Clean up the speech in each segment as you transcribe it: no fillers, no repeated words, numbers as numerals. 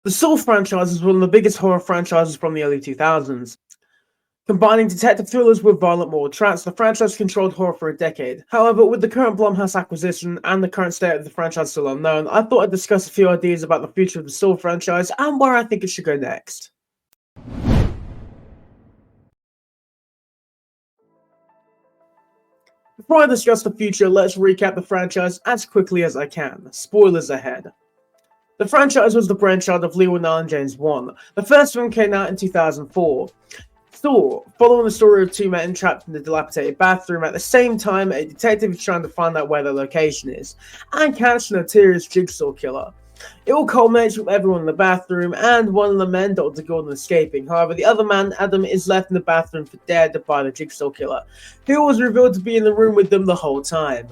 The Saw franchise is one of the biggest horror franchises from the early 2000s. Combining detective thrillers with violent mortal traps, the franchise controlled horror for a decade. However, with the current Blumhouse acquisition and the current state of the franchise still unknown, I thought I'd discuss a few ideas about the future of the Saw franchise and where I think it should go next. Before I discuss the future, let's recap the franchise as quickly as I can. Spoilers ahead. The franchise was the brainchild of Lee Winnell and James Wan. The first film came out in 2004. Saw, following the story of two men trapped in a dilapidated bathroom. At the same time, a detective is trying to find out where their location is and catch the notorious Jigsaw killer. It all culminates with everyone in the bathroom and one of the men, Dr. Gordon, escaping. However, the other man, Adam, is left in the bathroom for dead by the Jigsaw killer, who was revealed to be in the room with them the whole time.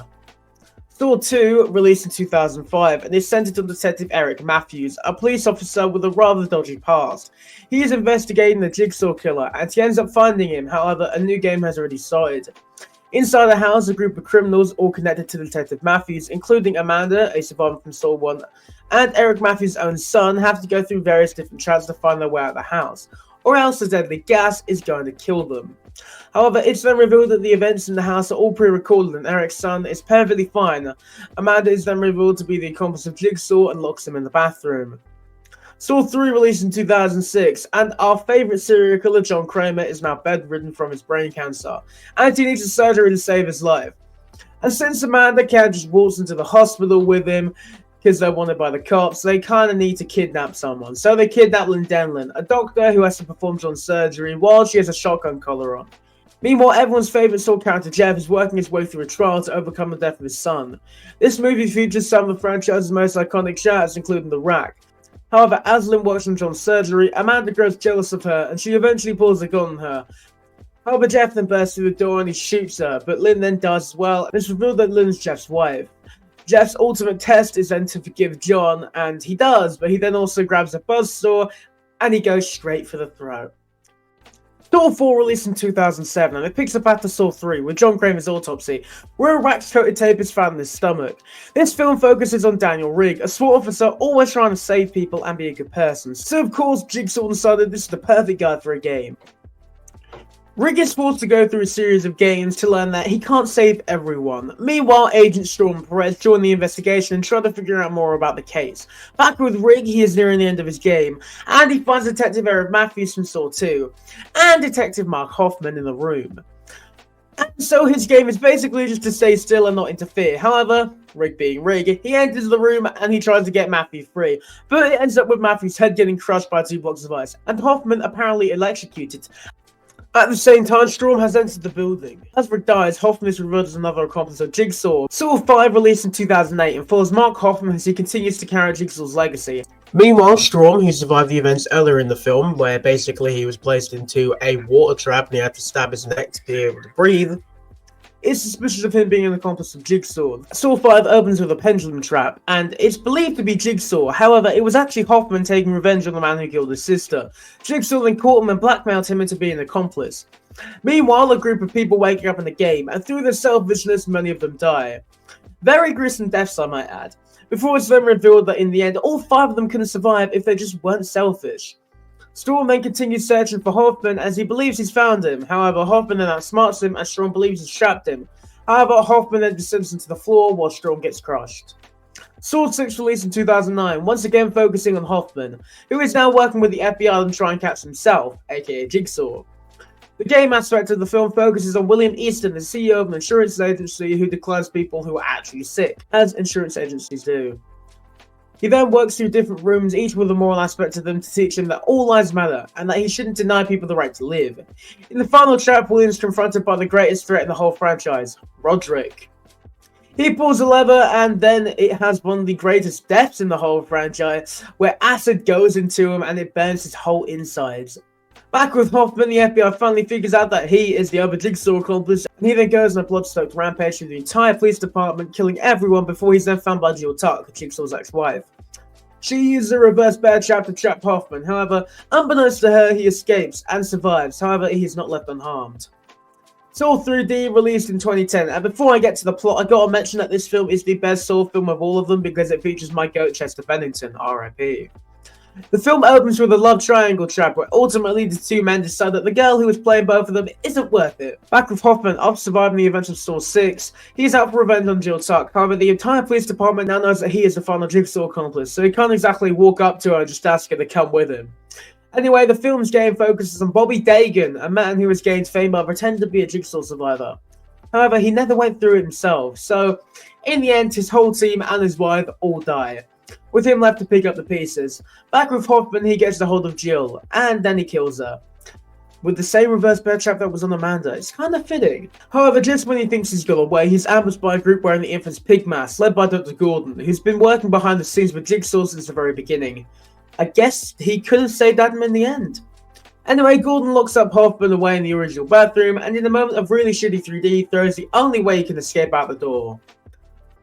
Saw 2, released in 2005, and is centered on Detective Eric Matthews, a police officer with a rather dodgy past. He is investigating the Jigsaw killer, and he ends up finding him. However, a new game has already started. Inside the house, a group of criminals, all connected to Detective Matthews, including Amanda, a survivor from Saw 1, and Eric Matthews' own son, have to go through various different traps to find their way out of the house, or else the deadly gas is going to kill them. However, it's then revealed that the events in the house are all pre-recorded and Eric's son is perfectly fine. Amanda is then revealed to be the accomplice of Jigsaw and locks him in the bathroom. Saw 3 released in 2006, and our favourite serial killer, John Kramer, is now bedridden from his brain cancer, and he needs a surgery to save his life. And since Amanda can't just waltz into the hospital with him, because they're wanted by the cops, they kind of need to kidnap someone. So they kidnap Lynn Denlin, a doctor who has to perform John's surgery while she has a shotgun collar on. Meanwhile, everyone's favourite Saw character Jeff is working his way through a trial to overcome the death of his son. This movie features some of the franchise's most iconic shots, including the rack. However, as Lynn works on John's surgery, Amanda grows jealous of her, and she eventually pulls a gun on her. However, Jeff then bursts through the door and he shoots her, but Lynn then dies as well, and it's revealed that Lynn's Jeff's wife. Jeff's ultimate test is then to forgive John, and he does, but he then also grabs a buzzsaw, and he goes straight for the throat. Saw 4 released in 2007, and it picks up after Saw 3 with John Kramer's autopsy, where a wax-coated tape is found in his stomach. This film focuses on Daniel Rigg, a SWAT officer always trying to save people and be a good person. So of course, Jigsaw decided this is the perfect guy for a game. Rigg is forced to go through a series of games to learn that he can't save everyone. Meanwhile, Agent Storm and Perez join the investigation and try to figure out more about the case. Back with Rigg, he is nearing the end of his game, and he finds Detective Eric Matthews from Saw 2, and Detective Mark Hoffman in the room. And so his game is basically just to stay still and not interfere. However, Rigg being Rigg, he enters the room and he tries to get Matthews free, but it ends up with Matthews' head getting crushed by 2 blocks of ice, and Hoffman apparently electrocuted. At the same time, Storm has entered the building. As Rick dies, Hoffman is revealed as another accomplice of Jigsaw. Saw 5 released in 2008 and follows Mark Hoffman as he continues to carry Jigsaw's legacy. Meanwhile, Storm, who survived the events earlier in the film, where basically he was placed into a water trap and he had to stab his neck to be able to breathe, is suspicious of him being an accomplice of Jigsaw. Saw 5 opens with a pendulum trap, and it's believed to be Jigsaw. However, it was actually Hoffman taking revenge on the man who killed his sister. Jigsaw then caught him and blackmailed him into being an accomplice. Meanwhile, a group of people waking up in the game, and through their selfishness, many of them die. Very gruesome deaths, I might add. Before it's then revealed that in the end, all 5 of them couldn't survive if they just weren't selfish. Storm then continues searching for Hoffman as he believes he's found him. However, Hoffman then outsmarts him as Storm believes he's trapped him. However, Hoffman then descends into the floor while Storm gets crushed. Saw 6 released in 2009, once again focusing on Hoffman, who is now working with the FBI to try and catch himself, aka Jigsaw. The game aspect of the film focuses on William Easton, the CEO of an insurance agency who declares people who are actually sick, as insurance agencies do. He then works through different rooms, each with a moral aspect to them, to teach him that all lives matter, and that he shouldn't deny people the right to live. In the final trap, William's confronted by the greatest threat in the whole franchise, Roderick. He pulls a lever, and then it has one of the greatest deaths in the whole franchise, where acid goes into him and it burns his whole insides. Back with Hoffman, the FBI finally figures out that he is the other Jigsaw accomplice, and he then goes on a blood-soaked rampage through the entire police department, killing everyone before he's then found by Jill Tuck, Jigsaw's ex-wife. She uses a reverse bear trap to trap Hoffman. However, unbeknownst to her, he escapes and survives. However, he is not left unharmed. Saw 3D released in 2010, and before I get to the plot, I gotta mention that this film is the best Saw film of all of them because it features my goat Chester Bennington, RIP. The film opens with a love triangle trap where ultimately the two men decide that the girl who was playing both of them isn't worth it. Back with Hoffman, after surviving the events of Saw 6, he's out for revenge on Jill Tuck. However, the entire police department now knows that he is the final Jigsaw accomplice, so he can't exactly walk up to her and just ask her to come with him. Anyway, the film's game focuses on Bobby Dagan, a man who has gained fame by pretending to be a Jigsaw survivor. However, he never went through it himself, so in the end, his whole team and his wife all die, with him left to pick up the pieces. Back with Hoffman, he gets a hold of Jill, and then he kills her, with the same reverse bear trap that was on Amanda. It's kind of fitting. However, just when he thinks he's got away, he's ambushed by a group wearing the infamous pig mask, led by Dr. Gordon, who's been working behind the scenes with Jigsaw since the very beginning. I guess he could have saved Adam in the end. Anyway, Gordon locks up Hoffman away in the original bathroom, and in a moment of really shitty 3D, throws the only way he can escape out the door.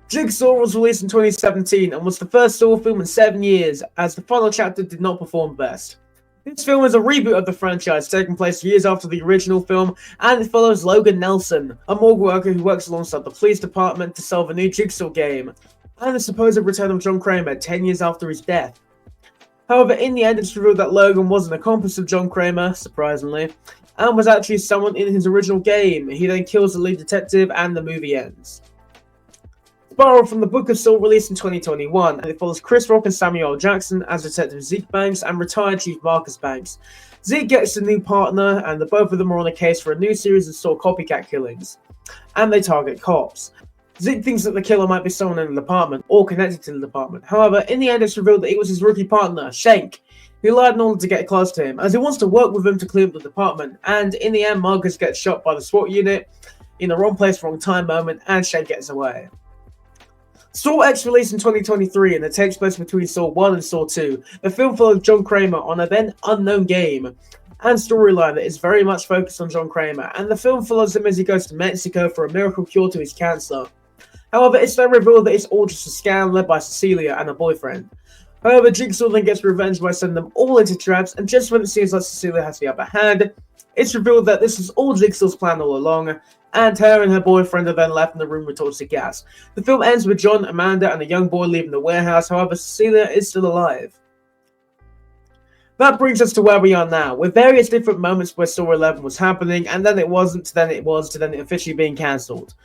Jigsaw was released in 2017 and was the first Saw film in 7 years, as the final chapter did not perform best. This film is a reboot of the franchise, taking place years after the original film, and it follows Logan Nelson, a morgue worker who works alongside the police department to solve a new Jigsaw game, and the supposed return of John Kramer 10 years after his death. However, in the end, it's revealed that Logan was an accomplice of John Kramer, surprisingly, and was actually someone in his original game. He then kills the lead detective, and the movie ends. Borrowed from the Book of Saw, released in 2021, and it follows Chris Rock and Samuel L. Jackson as Detective Zeke Banks and retired Chief Marcus Banks. Zeke gets a new partner, and the both of them are on a case for a new series of Saw copycat killings, and they target cops. Zeke thinks that the killer might be someone in the department, or connected to the department. However, in the end, it's revealed that it was his rookie partner, Shank, who lied in order to get close to him, as he wants to work with him to clean up the department, and in the end, Marcus gets shot by the SWAT unit in the wrong place, wrong time moment, and Shank gets away. Saw X released in 2023, and it takes place between Saw 1 and Saw 2. The film followed John Kramer on a then unknown game and storyline that is very much focused on John Kramer, and the film follows him as he goes to Mexico for a miracle cure to his cancer. However, it's then revealed that it's all just a scam led by Cecilia and her boyfriend. However, Jigsaw then gets revenge by sending them all into traps, and just when it seems like Cecilia has the upper hand, it's revealed that this was all Jigsaw's plan all along, and her and her boyfriend are then left in the room with toxic gas. The film ends with John, Amanda, and a young boy leaving the warehouse. However, Cecilia is still alive. That brings us to where we are now, with various different moments where Saw 11 was happening, and then it wasn't, then it was, to then it officially being cancelled.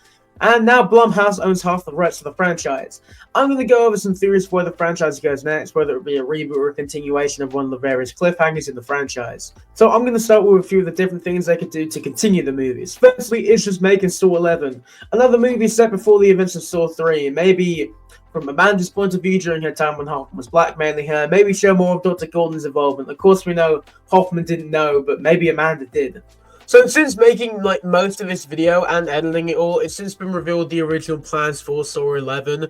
And now Blumhouse owns half the rights to the franchise. I'm going to go over some theories for where the franchise goes next, whether it be a reboot or a continuation of one of the various cliffhangers in the franchise. So I'm going to start with a few of the different things they could do to continue the movies. Firstly, it's just making Saw 11 another movie set before the events of Saw 3, maybe from Amanda's point of view during her time when Hoffman was blackmailing her, maybe show more of Dr. Gordon's involvement. Of course, we know Hoffman didn't know, but maybe Amanda did. So since making most of this video and editing it all, it's since been revealed the original plans for Saw 11.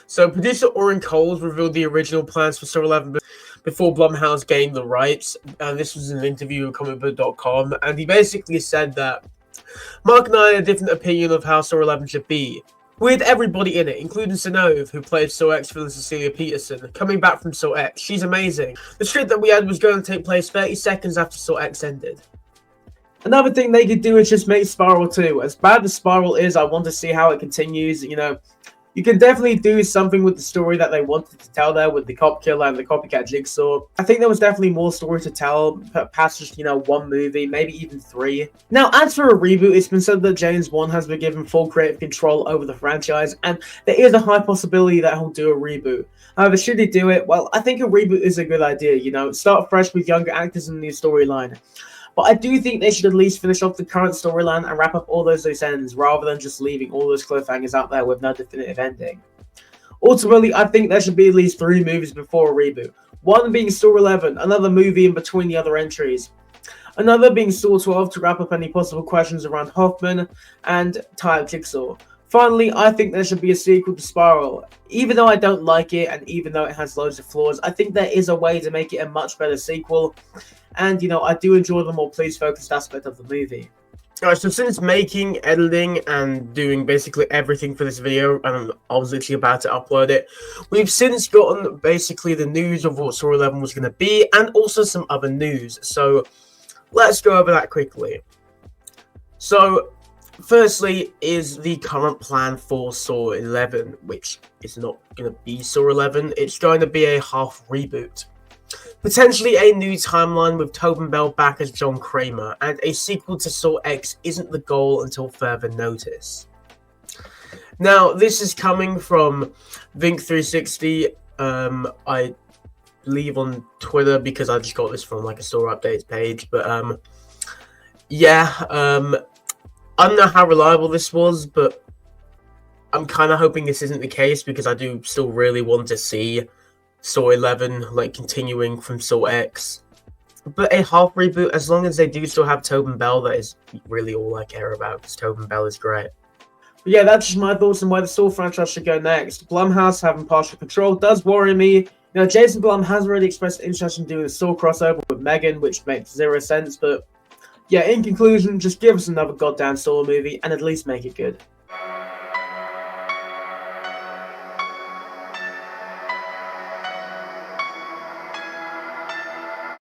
So producer Oren Coles revealed the original plans for Saw 11 before Blumhouse gained the rights, and this was in an interview with comicbook.com, and he basically said that Mark and I had a different opinion of how Saw 11 should be, with everybody in it, including Sinove, who played Saw X villain Cecilia Peterson, coming back from Saw X. She's amazing. The script that we had was going to take place 30 seconds after Saw X ended. Another thing they could do is just make Spiral 2. As bad as Spiral is, I want to see how it continues. You know, you can definitely do something with the story that they wanted to tell there with the cop killer and the copycat Jigsaw. I think there was definitely more story to tell past just, one movie, maybe even 3. Now, as for a reboot, it's been said that James Wan has been given full creative control over the franchise, and there is a high possibility that he'll do a reboot. However, should he do it? Well, I think a reboot is a good idea, start fresh with younger actors and a new storyline. But I do think they should at least finish off the current storyline and wrap up all those loose ends, rather than just leaving all those cliffhangers out there with no definitive ending. Ultimately, I think there should be at least 3 movies before a reboot. One being Saw 11, another movie in between the other entries. Another being Saw 12 to wrap up any possible questions around Hoffman and tie up Jigsaw. Finally, I think there should be a sequel to Spiral. Even though I don't like it, and even though it has loads of flaws, I think there is a way to make it a much better sequel. And, I do enjoy the more police-focused aspect of the movie. Alright, so since making, editing, and doing basically everything for this video, and I was literally about to upload it, we've since gotten basically the news of what Saw 11 was going to be, and also some other news. So, let's go over that quickly. So, firstly is the current plan for Saw 11, which is not going to be Saw 11. It's going to be a half reboot. Potentially a new timeline with Tobin Bell back as John Kramer, and a sequel to Saw X isn't the goal until further notice. Now, this is coming from Vink360. I believe on Twitter because I just got this from like a Saw updates page. But yeah, I don't know how reliable this was, but I'm kind of hoping this isn't the case because I do still really want to see Saw 11 like continuing from Saw X. But a half reboot, as long as they do still have Tobin Bell, that is really all I care about because Tobin Bell is great. But yeah, that's just my thoughts on where the Saw franchise should go next. Blumhouse having partial control does worry me. You know, Jason Blum has already expressed interest in doing a Saw crossover with Megan, which makes zero sense. But yeah, in conclusion, just give us another goddamn Saw movie and at least make it good.